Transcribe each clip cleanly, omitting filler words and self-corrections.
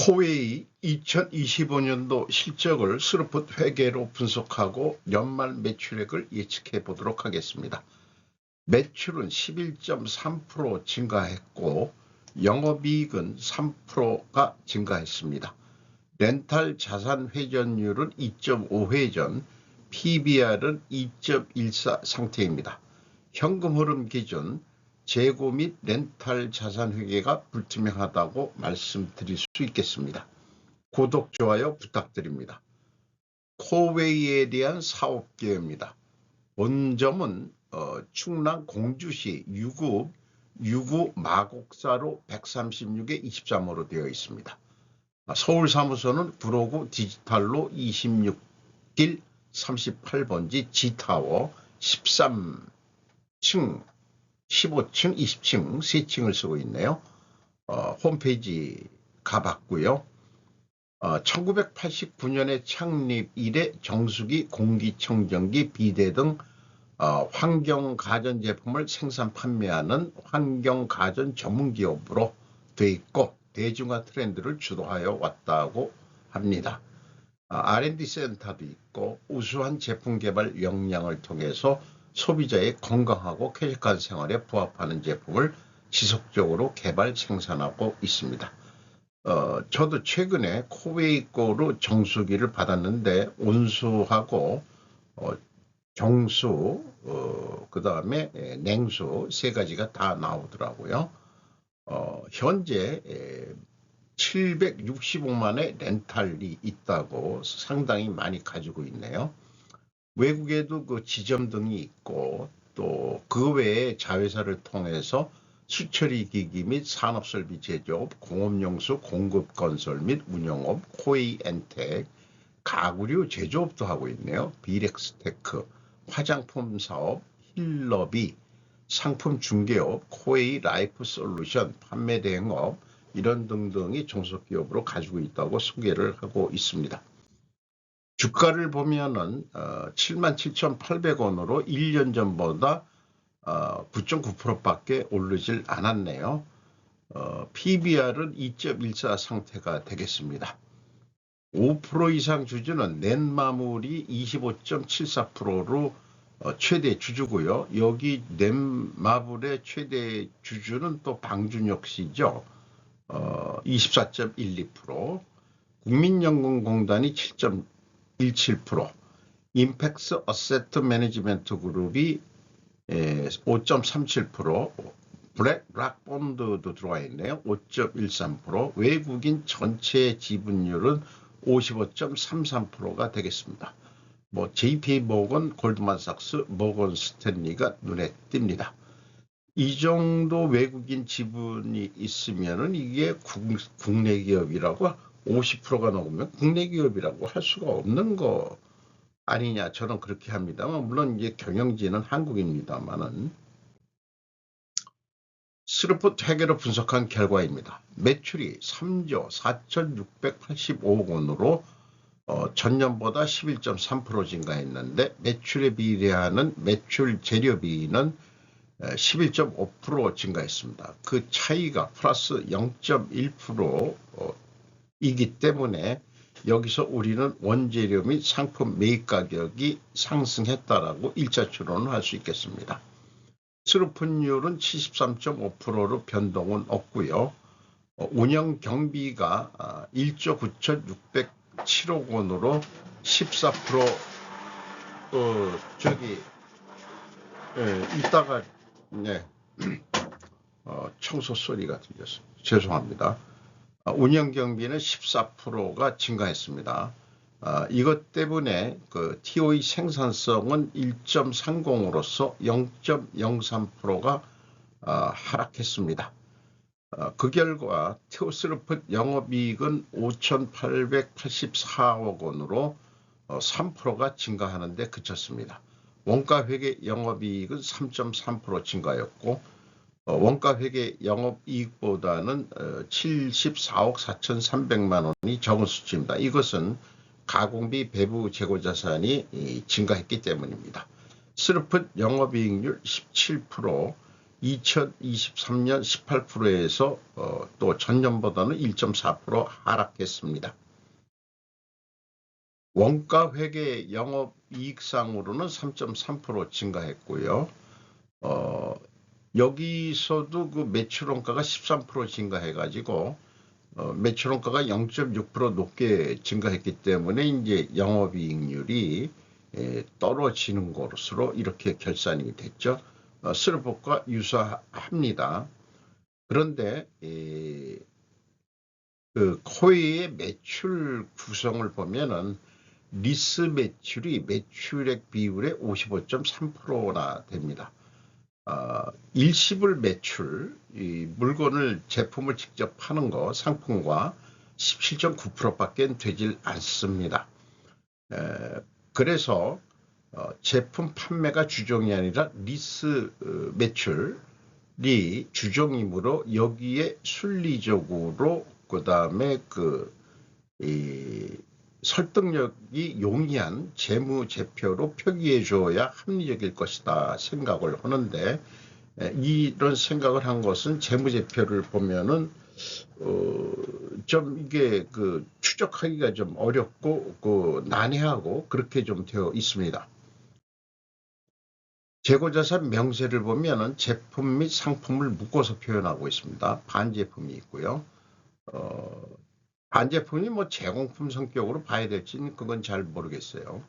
코웨이 2025년도 실적을 스루풋 회계로 분석하고 연말 매출액을 예측해 보도록 하겠습니다. 매출은 11.3% 증가했고 영업이익은 3%가 증가했습니다. 렌탈 자산 회전율은 2.5회전, PBR은 2.14 상태입니다. 현금 흐름 기준 재고 및 렌탈 자산 회계가 불투명하다고 말씀드릴 수 있겠습니다. 구독, 좋아요 부탁드립니다. 코웨이에 대한 사업 계획입니다. 본점은 충남 공주시 유구 마곡사로 136에 23호로 되어 있습니다. 서울 사무소는 구로구 디지털로 26길 38번지 G타워 13층 15층, 20층, 3층을 쓰고 있네요. 홈페이지 가봤고요. 1989년에 창립 이래 정수기, 공기청정기, 비데 등 환경가전제품을 생산 판매하는 환경가전 전문기업으로 되어 있고 대중화 트렌드를 주도하여 왔다고 합니다. R&D 센터도 있고 우수한 제품 개발 역량을 통해서 소비자의 건강하고 쾌적한 생활에 부합하는 제품을 지속적으로 개발 생산하고 있습니다. 저도 최근에 코웨이 거로 정수기를 받았는데 온수하고 정수 그 다음에 냉수 세 가지가 다 나오더라고요. 현재 765만의 렌탈이 있다고 상당히 많이 가지고 있네요. 외국에도 그 지점 등이 있고 또 그 외에 자회사를 통해서 수처리 기기 및 산업설비 제조업, 공업용수 공급 건설 및 운영업, 코웨이 엔텍, 가구류 제조업도 하고 있네요. 비렉스테크, 화장품 사업, 힐러비, 상품 중개업, 코웨이 라이프 솔루션, 판매 대행업 이런 등등이 종속기업으로 가지고 있다고 소개를 하고 있습니다. 주가를 보면은 77,800원으로 1년 전보다 9.9%밖에 오르질 않았네요. PBR은 2.14 상태가 되겠습니다. 5% 이상 주주는 넷마블이 25.74%로 최대 주주고요. 여기 넷마블의 최대 주주는 또 방준혁 씨죠. 24.12%, 국민연금공단이 7.17%, 임팩스 어세트 매니지먼트 그룹이 5.37%, 블랙락 본드도 들어와 있네요. 5.13%, 외국인 전체 지분율은 55.33%가 되겠습니다. JP 모건, 골드만삭스, 모건 스탠리가 눈에 띕니다. 이 정도 외국인 지분이 있으면은 이게 국내 기업이라고 50%가 넘으면 국내 기업이라고 할 수가 없는 거 아니냐, 저는 그렇게 합니다만, 물론 이제 경영진은 한국입니다만은. 스루풋 회계로 분석한 결과입니다. 매출이 3조 4,685억 원으로 전년보다 11.3% 증가했는데 매출에 비례하는 매출 재료비는 11.5% 증가했습니다. 그 차이가 플러스 0.1%이기 때문에 여기서 우리는 원재료 및 상품 매입 가격이 상승했다라고 일자 추론을 할 수 있겠습니다. 스루풋율은 73.5%로 변동은 없고요. 운영 경비가 1조 9,607억 원으로 14% 이따가 청소 소리가 들렸습니다. 죄송합니다. 운영 경비는 14%가 증가했습니다. 이것 때문에 그 TOE 생산성은 1.30으로서 0.03%가 하락했습니다. 그 결과 스루풋 영업이익은 5,884억 원으로 3%가 증가하는 데 그쳤습니다. 원가회계 영업이익은 3.3% 증가였고 원가회계 영업이익보다는 74억 4,300만 원이 적은 수치입니다. 이것은 가공비 배부 재고자산이 증가했기 때문입니다. 스루풋 영업이익률 17%, 2023년 18%에서 또 전년보다는 1.4% 하락했습니다. 원가 회계 영업이익상으로는 3.3% 증가했고요. 여기서도 그 매출원가가 13% 증가해가지고 매출원가가 0.6% 높게 증가했기 때문에 이제 영업이익률이 떨어지는 것으로 이렇게 결산이 됐죠. 슬로프가 유사합니다. 그런데 그 코웨이의 매출 구성을 보면은 리스 매출이 매출액 비율의 55.3%나 됩니다. 일시불 매출, 이 물건을 제품을 직접 파는 거 상품과 17.9%밖에 되질 않습니다. 그래서 제품 판매가 주종이 아니라 리스 매출이 주종이므로 여기에 순리적으로 그 다음에 설득력이 용이한 재무제표로 표기해 줘야 합리적일 것이다 생각을 하는데, 이런 생각을 한 것은 재무제표를 보면은 좀 이게 추적하기가 좀 어렵고 난해하고 그렇게 좀 되어 있습니다. 재고자산 명세를 보면은 제품 및 상품을 묶어서 표현하고 있습니다. 반제품이 있고요. 반제품이 뭐 제공품 성격으로 봐야 될지는 그건 잘 모르겠어요.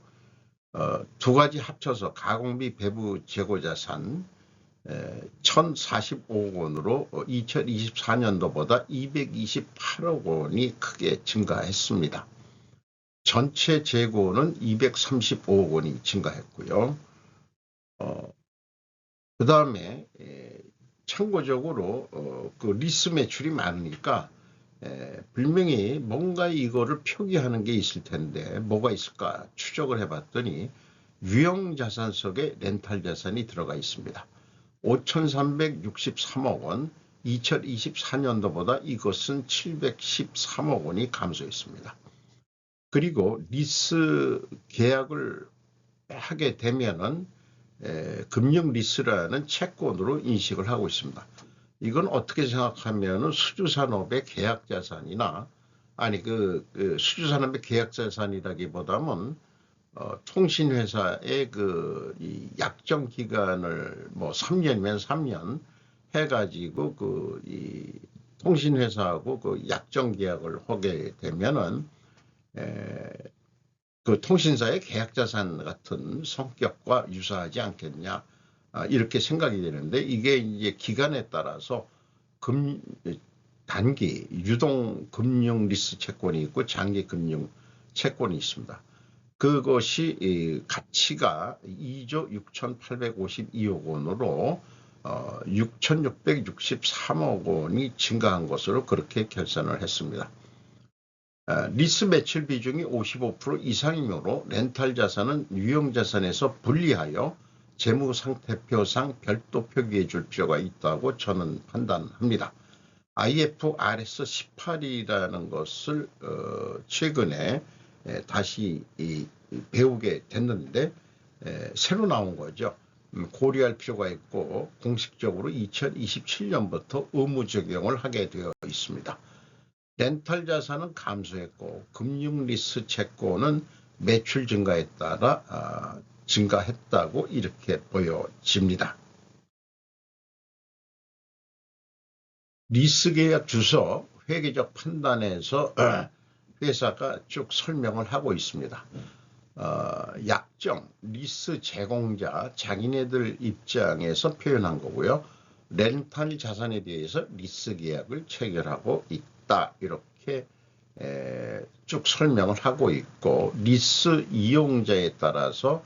두 가지 합쳐서 가공비 배부 재고자산 1,045억 원으로 2024년도보다 228억 원이 크게 증가했습니다. 전체 재고는 235억 원이 증가했고요. 그 다음에 참고적으로 그 리스 매출이 많으니까 분명히 뭔가 이거를 표기하는 게 있을 텐데 뭐가 있을까 추적을 해봤더니 유형자산 속에 렌탈자산이 들어가 있습니다. 5,363억 원, 2024년도보다 이것은 713억 원이 감소했습니다. 그리고 리스 계약을 하게 되면은 금융 리스라는 채권으로 인식을 하고 있습니다. 이건 어떻게 생각하면은 수주산업의 계약자산이나 아니 수주산업의 계약자산이라기보다는 통신회사의 이 약정 기간을 뭐 3년이면 3년 해가지고 이 통신회사하고 약정 계약을 하게 되면은 그 통신사의 계약자산 같은 성격과 유사하지 않겠냐, 이렇게 생각이 되는데, 이게 이제 기간에 따라서 단기 유동 금융 리스 채권이 있고 장기 금융 채권이 있습니다. 그것이 가치가 2조 6,852억 원으로 6,663억 원이 증가한 것으로 그렇게 결산을 했습니다. 리스 매출 비중이 55% 이상이므로 렌탈 자산은 유형 자산에서 분리하여 재무상태표상 별도 표기해 줄 필요가 있다고 저는 판단합니다. IFRS 18이라는 것을 최근에 다시 배우게 됐는데 새로 나온 거죠. 고려할 필요가 있고 공식적으로 2027년부터 의무 적용을 하게 되어 있습니다. 렌탈 자산은 감소했고 금융 리스 채권은 매출 증가에 따라 증가했다고 이렇게 보여집니다. 리스 계약 주소 회계적 판단에서 회사가 쭉 설명을 하고 있습니다. 약정, 리스 제공자, 자기네들 입장에서 표현한 거고요. 렌탈 자산에 대해서 리스 계약을 체결하고 있다, 이렇게 쭉 설명을 하고 있고, 리스 이용자에 따라서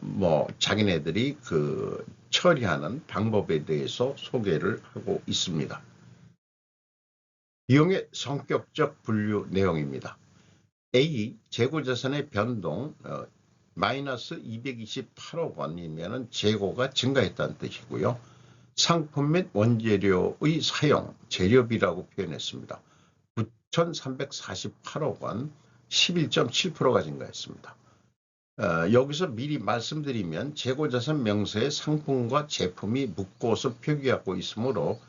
뭐 자기네들이 처리하는 방법에 대해서 소개를 하고 있습니다. 비용의 성격적 분류 내용입니다. A, 재고자산의 변동 마이너스 228억 원이면 재고가 증가했다는 뜻이고요. 상품 및 원재료의 사용, 재료비라고 표현했습니다. 9,348억 원, 11.7%가 증가했습니다. 여기서 미리 말씀드리면 재고자산 명세에 상품과 제품이 묶어서 표기하고 있으므로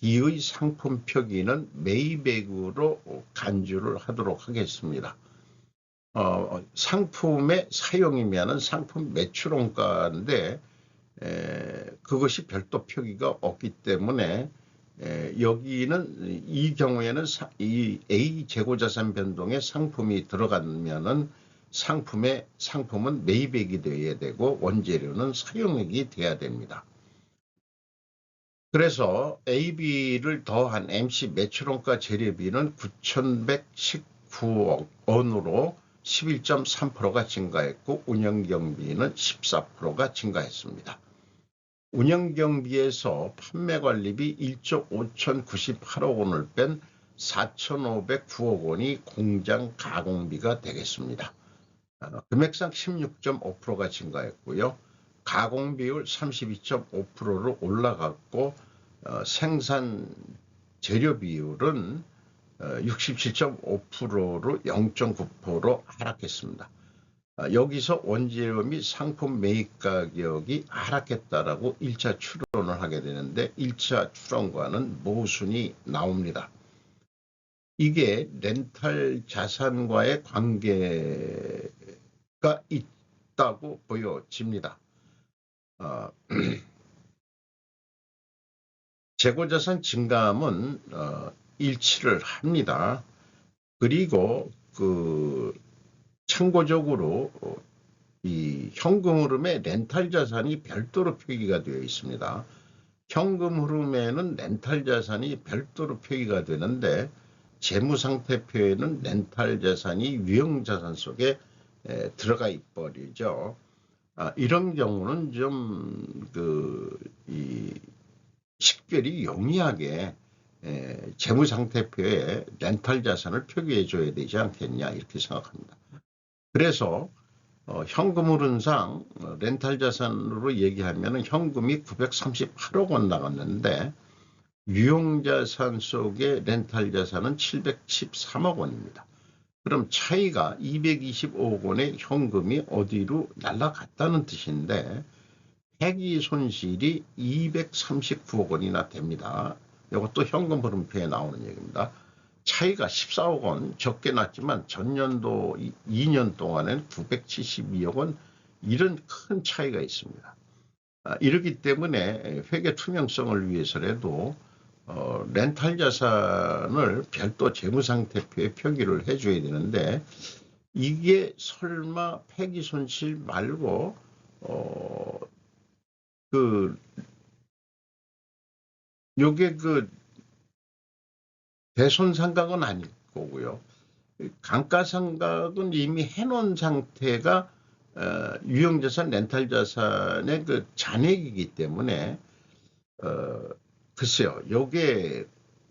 B의 상품 표기는 매입액으로 간주를 하도록 하겠습니다. 상품의 사용이면 상품 매출원가인데 그것이 별도 표기가 없기 때문에 여기는 이 경우에는 이 A 재고자산 변동에 상품이 들어가면은 상품은 매입액이 되어야 되고 원재료는 사용액이 돼야 됩니다. 그래서 AB를 더한 MC 매출원가 재료비는 9,119억 원으로 11.3%가 증가했고 운영경비는 14%가 증가했습니다. 운영경비에서 판매관리비 1조 5,098억 원을 뺀 4,509억 원이 공장 가공비가 되겠습니다. 금액상 16.5%가 증가했고요. 가공비율 32.5%로 올라갔고 생산 재료 비율은 67.5%로 0.9% 하락했습니다. 여기서 원재료 및 상품 매입 가격이 하락했다라고 1차 추론을 하게 되는데 1차 추론과는 모순이 나옵니다. 이게 렌탈 자산과의 관계가 있다고 보여집니다. 재고자산 증감은 일치를 합니다. 그리고 참고적으로 이 현금 흐름에 렌탈 자산이 별도로 표기가 되어 있습니다. 현금 흐름에는 렌탈 자산이 별도로 표기가 되는데 재무상태표에는 렌탈 자산이 유형자산 속에 들어가 있버리죠. 이런 경우는 좀 식별이 용이하게 재무상태표에 렌탈 자산을 표기해 줘야 되지 않겠냐 이렇게 생각합니다. 그래서 현금 흐름상 렌탈 자산으로 얘기하면 현금이 938억 원 나갔는데 유형자산 속에 렌탈 자산은 713억 원입니다. 그럼 차이가 225억 원의 현금이 어디로 날아갔다는 뜻인데 회기 손실이 239억 원이나 됩니다. 이것도 현금 흐름표에 나오는 얘기입니다. 차이가 14억 원 적게 났지만 전년도 2년 동안엔 972억 원 이런 큰 차이가 있습니다. 이렇기 때문에 회계 투명성을 위해서라도 렌탈 자산을 별도 재무상태표에 표기를 해줘야 되는데 이게 설마 폐기 손실 말고 요게 대손상각은 아닐 거고요. 감가상각은 이미 해놓은 상태가 유형자산, 렌탈자산의 잔액이기 때문에 글쎄요, 요게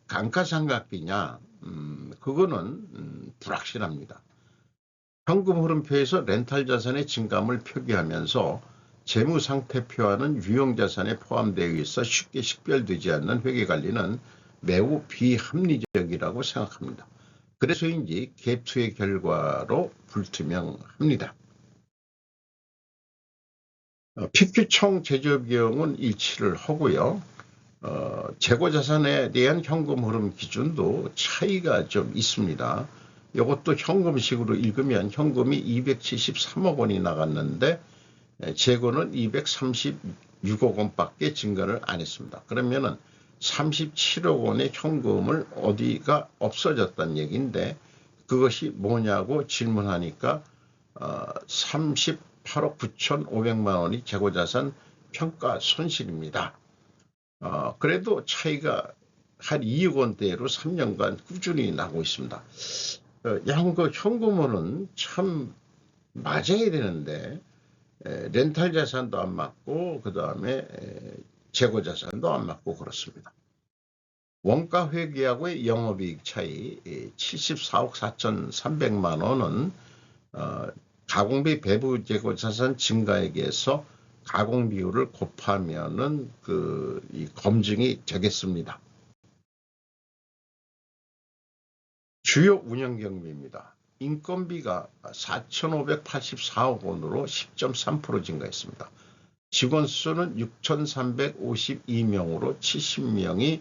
감가상각비냐 그거는 불확실합니다. 현금 흐름표에서 렌탈자산의 증감을 표기하면서 재무상태표와는 유형자산에 포함되어 있어 쉽게 식별되지 않는 회계관리는 매우 비합리적이라고 생각합니다. 그래서인지 갭2의 결과로 불투명합니다. PQ총 제조비용은 일치를 하고요. 재고자산에 대한 현금 흐름 기준도 차이가 좀 있습니다. 이것도 현금식으로 읽으면 현금이 273억 원이 나갔는데 재고는 236억 원밖에 증가를 안 했습니다. 그러면은 37억 원의 현금을 어디가 없어졌다는 얘기인데 그것이 뭐냐고 질문하니까 38억 9,500만 원이 재고자산 평가 손실입니다. 그래도 차이가 한 2억 원대로 3년간 꾸준히 나고 있습니다. 현금은 참 맞아야 되는데 렌탈 자산도 안 맞고 그 다음에 재고 자산도 안 맞고 그렇습니다. 원가 회계하고의 영업이익 차이 74억 4,300만 원은 가공비 배부 재고 자산 증가액에서 가공 비율을 곱하면은 이 검증이 되겠습니다. 주요 운영 경비입니다. 인건비가 4,584억 원으로 10.3% 증가했습니다. 직원 수는 6,352명으로 70명이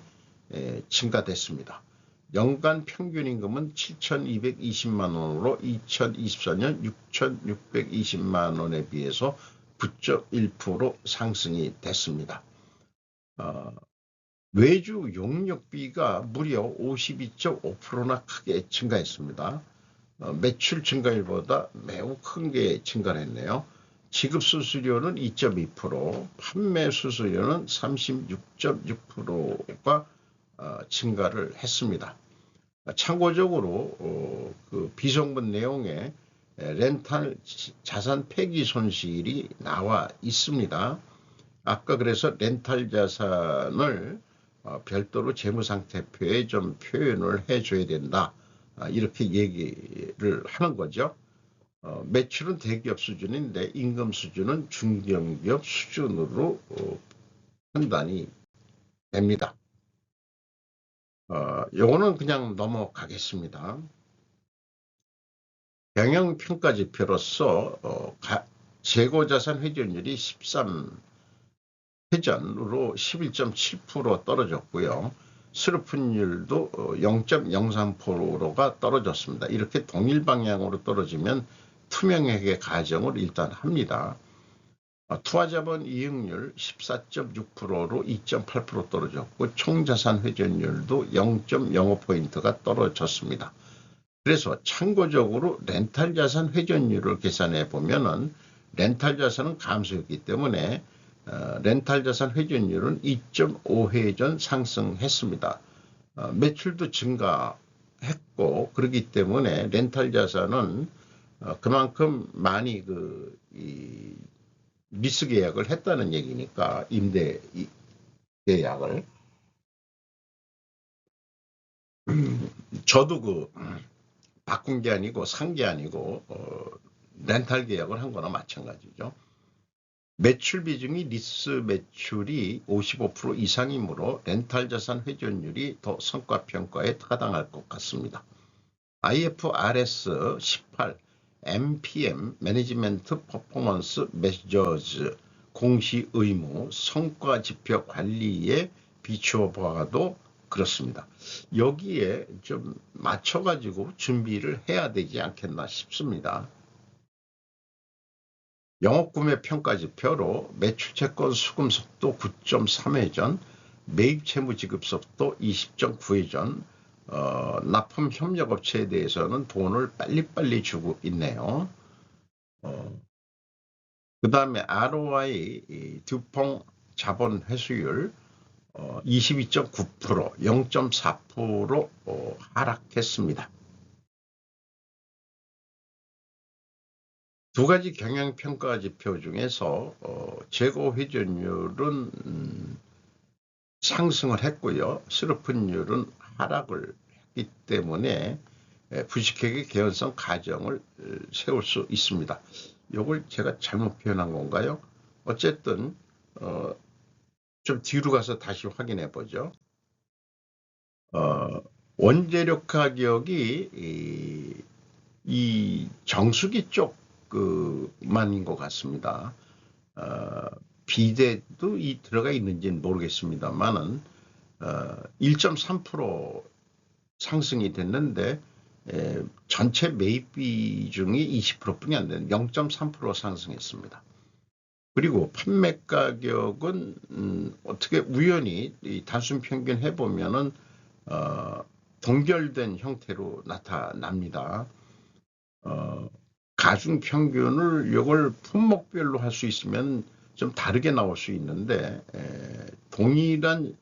증가됐습니다. 연간 평균 임금은 7,220만 원으로 2024년 6,620만 원에 비해서 9.1% 상승이 됐습니다. 외주 용역비가 무려 52.5%나 크게 증가했습니다. 매출 증가율보다 매우 큰 게 증가를 했네요. 지급 수수료는 2.2%, 판매 수수료는 36.6%가 증가를 했습니다. 참고적으로 그 비성분 내용에 렌탈 자산 폐기 손실이 나와 있습니다. 아까 그래서 렌탈 자산을 별도로 재무상태표에 좀 표현을 해줘야 된다. 이렇게 얘기를 하는 거죠. 매출은 대기업 수준인데 임금 수준은 중견기업 수준으로 판단이 됩니다. 요거는 그냥 넘어가겠습니다. 경영평가지표로서 재고자산 회전율이 13회전으로 11.7% 떨어졌고요. 수료분율도 0.03%가 떨어졌습니다. 이렇게 동일 방향으로 떨어지면 투명회계 가정을 일단 합니다. 투하자본 이익률 14.6%로 2.8% 떨어졌고 총자산 회전율도 0.05포인트가 떨어졌습니다. 그래서 참고적으로 렌탈 자산 회전율을 계산해 보면은 렌탈 자산은 감소했기 때문에 렌탈 자산 회전율은 2.5회전 상승했습니다. 매출도 증가했고 그렇기 때문에 렌탈 자산은 그만큼 많이 리스 계약을 했다는 얘기니까 임대 계약을 저도 바꾼 게 아니고 산 게 아니고 렌탈 계약을 한 거나 마찬가지죠. 매출 비중이 리스 매출이 55% 이상이므로 렌탈 자산 회전율이 더 성과평가에 타당할 것 같습니다. IFRS 18 MPM 매니지먼트 퍼포먼스 메저즈 공시 의무 성과 지표 관리에 비추어 봐도 그렇습니다. 여기에 좀 맞춰가지고 준비를 해야 되지 않겠나 싶습니다. 영업구매 평가지표로 매출채권 수금 속도 9.3회전, 매입채무 지급 속도 20.9회전, 납품 협력업체에 대해서는 돈을 빨리빨리 주고 있네요. 그 다음에 ROI 듀퐁 자본 회수율 22.9%, 0.4% 하락했습니다. 두 가지 경영평가 지표 중에서 재고 회전율은 상승을 했고요. 실업분율은 하락을 했기 때문에 부식회계 개연성 가정을 세울 수 있습니다. 이걸 제가 잘못 표현한 건가요? 어쨌든 좀 뒤로 가서 다시 확인해 보죠. 원재료 가격이 이 정수기 쪽만인 것 같습니다. 비대도 들어가 있는지는 모르겠습니다만은 1.3% 상승이 됐는데 전체 매입 비중이 20%뿐이 안 되는 0.3% 상승했습니다. 그리고 판매 가격은 어떻게 우연히 단순 평균 해보면은 동결된 형태로 나타납니다. 가중 평균을 이걸 품목별로 할 수 있으면 좀 다르게 나올 수 있는데 동일한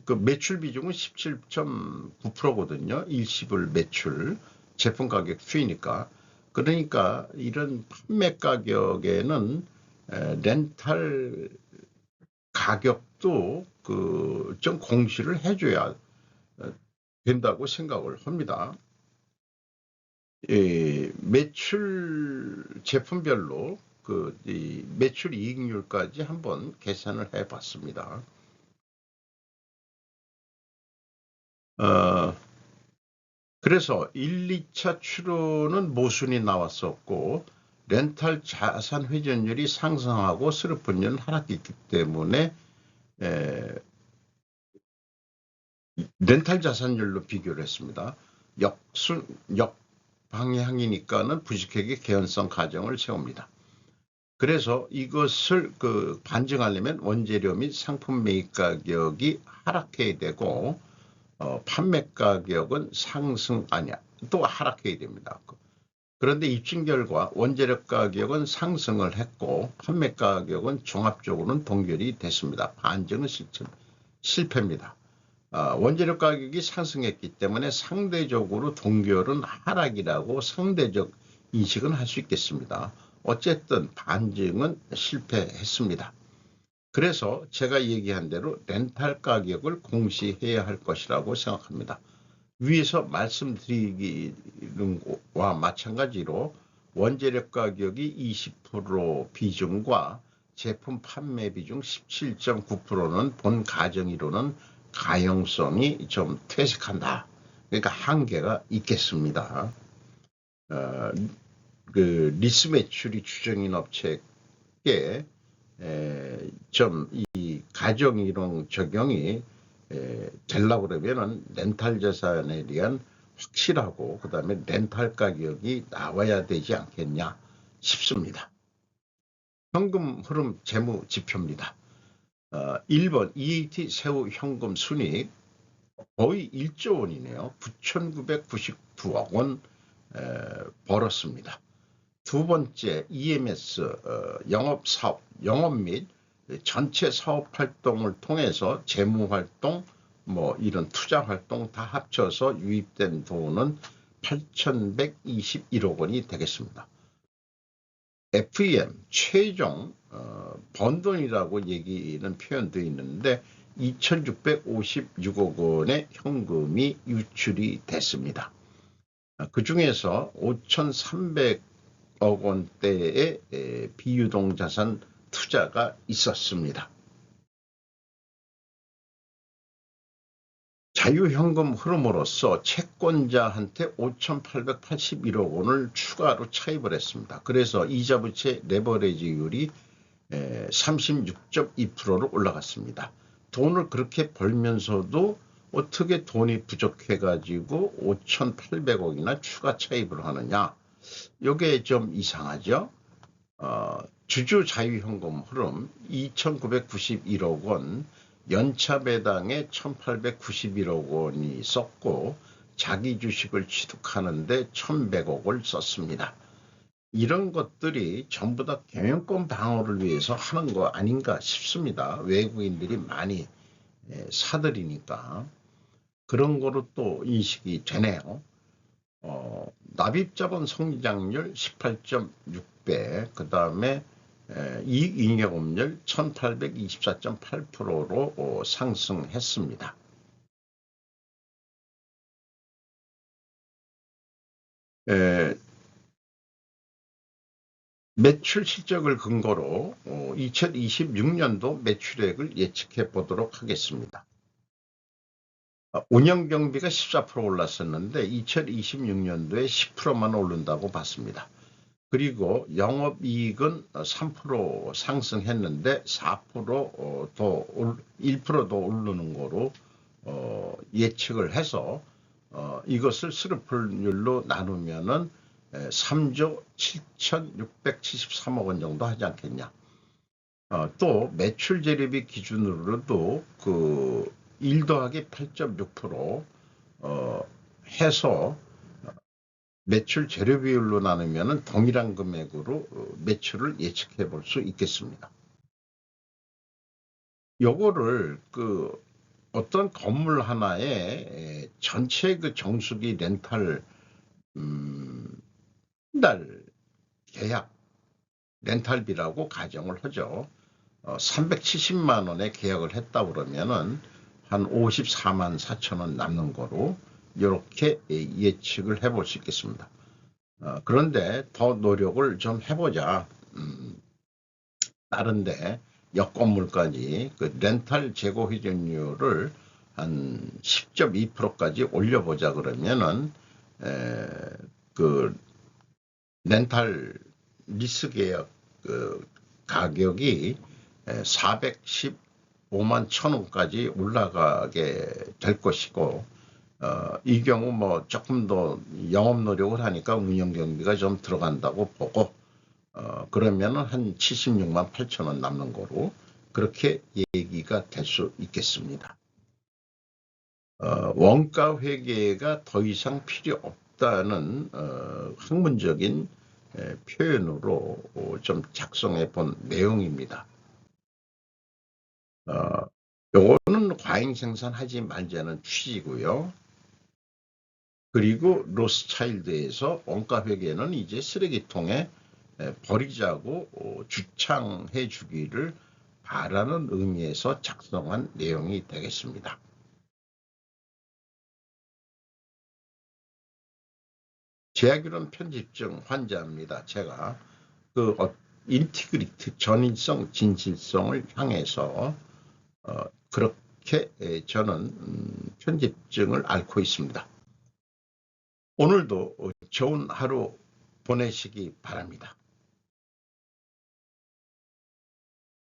그 매출 비중은 17.9%거든요. 일시불 매출 제품 가격 수위니까. 그러니까 이런 판매 가격에는 렌탈 가격도 좀 공시를 해줘야 된다고 생각을 합니다. 매출 제품별로 이 매출 이익률까지 한번 계산을 해봤습니다. 그래서 1, 2차 추론은 모순이 나왔었고 렌탈 자산 회전율이 상승하고 스루프율은 하락했기 때문에 렌탈 자산율로 비교를 했습니다. 역방향이니까는 부직하게 개연성 가정을 세웁니다. 그래서 이것을 반증하려면 원재료 및 상품 매입 가격이 하락해야 되고 판매 가격은 또 하락해야 됩니다. 그런데 입증 결과 원재료 가격은 상승을 했고 판매 가격은 종합적으로는 동결이 됐습니다. 반증은 실패입니다. 원재료 가격이 상승했기 때문에 상대적으로 동결은 하락이라고 상대적 인식은 할 수 있겠습니다. 어쨌든 반증은 실패했습니다. 그래서 제가 얘기한 대로 렌탈 가격을 공시해야 할 것이라고 생각합니다. 위에서 말씀드리는 것과 마찬가지로 원재료 가격이 20% 비중과 제품 판매 비중 17.9%는 본 가정이로는 가용성이 좀 퇴색한다. 그러니까 한계가 있겠습니다. 리스 매출이 추정인 업체에 좀 이 가정이론 적용이 되려고 그러면은 렌탈 자산에 대한 확실하고 그 다음에 렌탈 가격이 나와야 되지 않겠냐 싶습니다. 현금 흐름 재무 지표입니다. 1번 EAT 세후 현금 순이익 거의 1조 원이네요. 9,999억 원 벌었습니다. 두 번째 EMS 영업 및 전체 사업 활동을 통해서 재무 활동 이런 투자 활동 다 합쳐서 유입된 돈은 8,121억 원이 되겠습니다. FEM 최종 번 돈이라고 얘기는 표현되어 있는데 2,656억 원의 현금이 유출이 됐습니다. 그 중에서 5,300억 원대의 비유동자산 투자가 있었습니다. 자유현금 흐름으로서 채권자한테 5,881억 원을 추가로 차입을 했습니다. 그래서 이자부채 레버리지율이 36.2%로 올라갔습니다. 돈을 그렇게 벌면서도 어떻게 돈이 부족해가지고 5,800억이나 추가 차입을 하느냐. 이게 좀 이상하죠. 주주 자유현금 흐름 2,991억 원, 연차 배당에 1,891억 원이 썼고 자기 주식을 취득하는데 1,100억을 썼습니다. 이런 것들이 전부 다 경영권 방어를 위해서 하는 거 아닌가 싶습니다. 외국인들이 많이 사들이니까 그런 거로 또 인식이 되네요. 납입자본 성장률 18.6배, 그 다음에 이익잉여금률 1824.8%로 상승했습니다. 매출 실적을 근거로 2026년도 매출액을 예측해 보도록 하겠습니다. 운영경비가 14% 올랐었는데 2026년도에 10%만 오른다고 봤습니다. 그리고 영업이익은 3% 상승했는데 4% 더 1% 더 오르는 거로 예측을 해서 이것을 스루프율로 나누면은 3조 7,673억 원 정도 하지 않겠냐. 또 매출 재료비 기준으로도 1 더하기 8.6% 해서 매출 재료 비율로 나누면 동일한 금액으로 매출을 예측해 볼 수 있겠습니다. 요거를 어떤 건물 하나에 전체 정수기 렌탈 달 계약 렌탈비라고 가정을 하죠. 370만 원에 계약을 했다 그러면은 한 54만 4천 원 남는 거로 이렇게 예측을 해볼 수 있겠습니다. 그런데 더 노력을 좀 해보자. 다른데 역건물까지 렌탈 재고 회전율을 한 10.2%까지 올려보자 그러면은 그 렌탈 리스 계약 그 가격이 415만 1,000원까지 올라가게 될 것이고, 이 경우 뭐 조금 더 영업 노력을 하니까 운영 경비가 좀 들어간다고 보고, 그러면은 한 76만 8,000원 남는 거로 그렇게 얘기가 될 수 있겠습니다. 원가 회계가 더 이상 필요 없다는 학문적인 표현으로 좀 작성해 본 내용입니다. 요거는 과잉 생산하지 말자는 취지고요. 그리고 로스차일드에서 원가 회계는 이제 쓰레기통에 버리자고 주창해 주기를 바라는 의미에서 작성한 내용이 되겠습니다. 제약이론 편집증 환자입니다. 제가 그 인티그리티 전인성 진실성을 향해서 그렇게 저는 편집증을 앓고 있습니다. 오늘도 좋은 하루 보내시기 바랍니다.